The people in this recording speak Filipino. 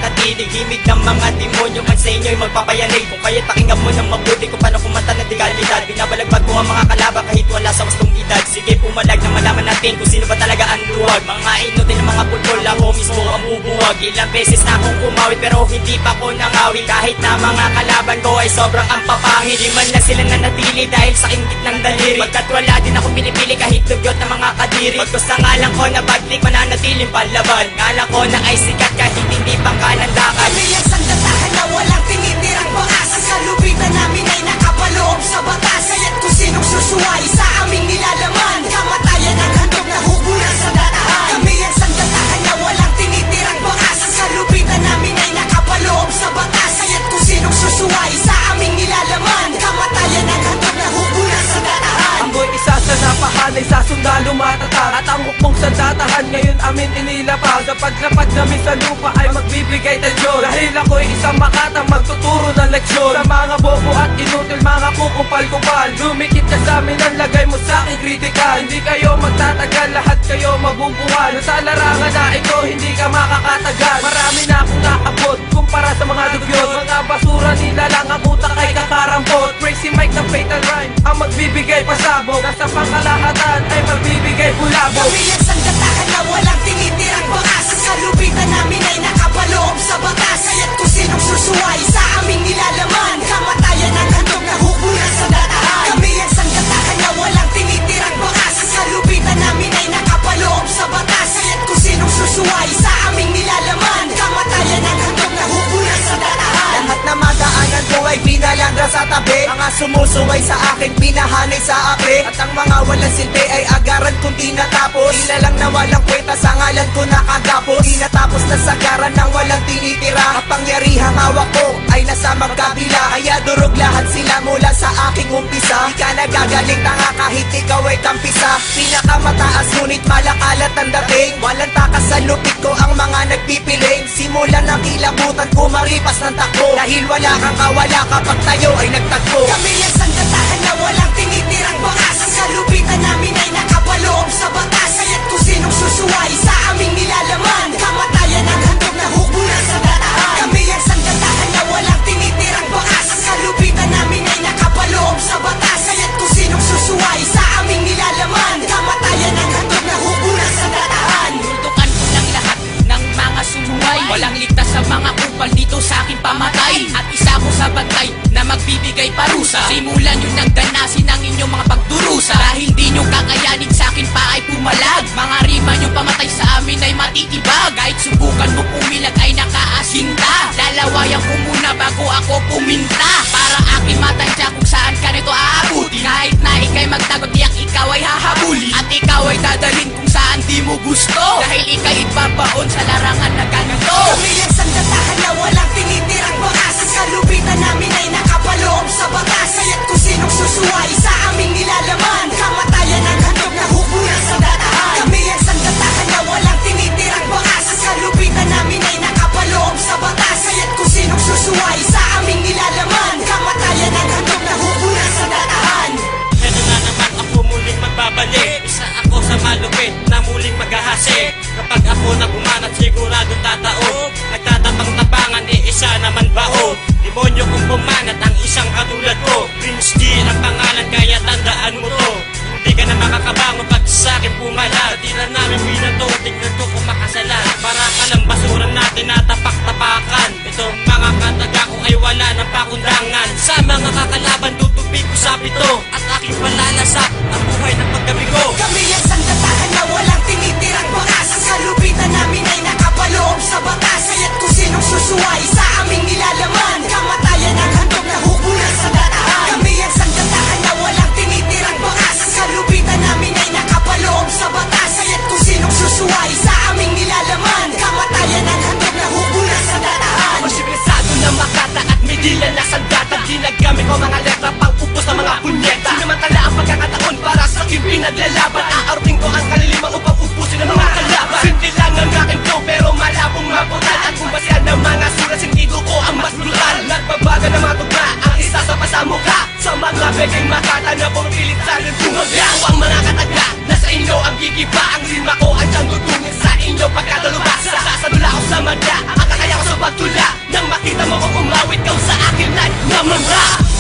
natinig. Himig ng mga demonyo man sa inyo'y magpapayanig. Kung kaya't pakinggan mo ng mabuti kung paano kumanta ng dekalidad. Binabalagbag ko ang mga kalaban kahit wala sa wastong edad. Sige pumalag na malaman natin kung sino ba talaga ang luwag. Mga inutin ng mga pulpol, ako mismo ang bubuwag. Ilang beses na akong umawit pero hindi pa ko nangawi. Kahit na mga kalaban ko ay sobrang ang papangit. Di man lang sila nanatili dahil sa inggit ng daliri. Pagkat wala din ako pinipili kahit dugyot ng mga kadiri. Pagkos sa ngalan ko na baglik mananatiling palaban. Ngalan ko na ay sikat kahit hindi pangkalan lakad. Kami ang sandatahan na walang tinitirang bakas. Ang kalubitan namin ay nakapaloob sa batas. Kaya't kung sinong susuway sa aming nilalaman, kamatayan ang handog na hugulan sa datahan. Kami ang sandatahan na walang tinitirang bakas. Ang kalubitan namin ay nakapaloob sa batas. Kaya't kung sinong susuway sa aming nilalaman, kamatayan ang handog na hugulan sa datahan. Ako'y isa sa napahanay sa sundalo matatag. At ang hukbong sandatahan ngayon amin inilapag. Sa paglapat namin sa lupa ay magbibigay ng Diyos. Dahil ako'y isang makatang magtuturo ng leksyon. Sa mga bobo at inutil mga kukupal-kupal, lumikit ka sa amin ang lagay mo sa aking kritikal. Hindi kayo magtatagal, lahat kayo mabubuwal. Sa larangan na ito hindi ka makakatagal. Marami na akong naabot kumpara sa mga dugyot. Mga basura nila lang ang utak ay kakarampot. Crazy Mike ng Fatal Rhyme ang magbibigay pasabog. Nasa pangkalahatan ay magbibigay bulabog. Kami ang sandatahan na walang tinitirang bakas. Ang kalubitan namin ay nakapaloob sa batas. Kaya't kung sinong susuway sa aming nilalaman, kamatayan ang handog na hugulan sa datahan. Kami ang sandatahan na walang tinitirang bakas. Ang kalubitan namin ay nakapaloob sa batas. Kaya't kung sinong susuway sa aming nilalaman, kamatayan ang handog na hugulan sa datahan. Lahat na madaanan ko ay pinalangga sa tabi. Mga sumusuway sa akin pinahanay sa api. At ang mga walang silbi ay agaran kung di natapos. Sila lang na walang kwenta sa ngalan ko nakagapos. Di natapos na sagaran ng walang tinitira. Kapangyarihang hawak ko ay nasa magkabila. Kaya durog lahat sila mula sa aking umpisa. Di ka nagagaling tanga kahit ikaw ay kampisa. Pinakamataas ngunit malakalat ang dating. Walang takas sa lupit ko ang mga nagpipiling. Simulan ng kilabutan kumaripas ng takbo. Dahil wala kang kawala kapag tayo ay nagtagpo. Kami ang sandatahan na walang tinitirang bakas. Ang kalubitan namin ay nakapaloob sa batas. Kaya't kung sinong susuway sa aming nilalaman, kamatayan ang handog na hugulan sa datahan. Kami ang sandatahan na walang tinitirang bakas. Ang kalubitan namin ay nakapaloob sa batas. Kaya't kung sinong susuway sa aming nilalaman, kamatayan ang handog na hugulan sa datahan. Tutukan ko ng lahat ng mga sumuway. Walang ligtas sa mga kupal dito sa aking pamatay. At isa ko sa bantay na magbibigay parusa. Simulan nyo nang ganasin ang inyong mga pagdurusa. Dahil di nyo kakayanin sa akin pa ay pumalag. Mga rima nyo pamatay sa amin ay matitibag. Kahit subukan mo pumilag ay nakaasinta. Lalawayan ko muna bago ako puminta. Para aking matansya kung saan ka nito aabutin. Kahit na ikay magtagot tiyak ikaw ay hahabulin. At ikaw ay dadalhin kung saan di mo gusto. Dahil ikay ipapaon sa larangan na ganito. Kami ang sandatahan na walang tinitirang bakas. Ang kalubitan namin ay nakapaloob sa batas. Kaya't kung sinong susuway sa aming nilalaman, kamatayan ang handog na hugulan sa datahan. Kami ang sandatahan na walang tinitirang bakas. Ang kalubitan namin ay nakapaloob sa batas. Kaya't kung sinong susuway sa aming nilalaman, kamatayan ang handog na hugulan sa datahan. Ito na naman ako muling magbabalik. Isa ako sa malupit na muling maghahasik. Kapag ako na bumanat siguradong tatao. Nagtatapang-tapangan isa naman bao. Demonyo kung bumanat ang isang katulad ko. Prince G ang pangalan kaya tandaan mo to. Hindi ka na makakabangon pag sa akin pumalag. Tira namin binato, tignan ko kung makasalan. Para ka lang basuran natin na tapak-tapakan. Itong mga kataga ko ay wala ng pakundangan. Sa mga kakalaban tutupi ko sa pito. At aking palalasap ang buhay ng pagkabigo. Kami ang sandatahan na walang tinitirang bakas. Ang kalubitan namin ay nakapaloob sa batas. Kaya't kung sinong susuway sa aming nilalaman, kamatayan ang handog na hugulan sa datahan. Kami ang sandatahan na walang tinitirang bakas. Ang kalubitan namin ay nakapaloob sa batas. Kaya't kung sinong susuway sa aming nilalaman, kamatayan ang handog na hugulan sa datahan. Masibisado na makata at may dila na sandata. Ginagamit ko mga letra pang upos ng mga punyeta. Sinamantala ang pagkakataon para sa aking pinaglalaban. Aarting ko ang kalilimang upang upusin ang mga kalaban. Simple lang ang aking flow pero malabong maputal. At kung basihan ng mga sulat, sintido ko ang mas brutal. Nagbabaga ng mga tugma ang isa sa pasamukha. Sa mga beking makata na pumilit sa akin tumaga. Ang mga kataga, nasa inyo ang gigiba. Ang rima ko ang siyang tutungin sa inyo pagkatulubasa. Sasadula ako sa manda, ang kakaya ko sa magtula Nang makita mo ko umawit kau sa akin ay namara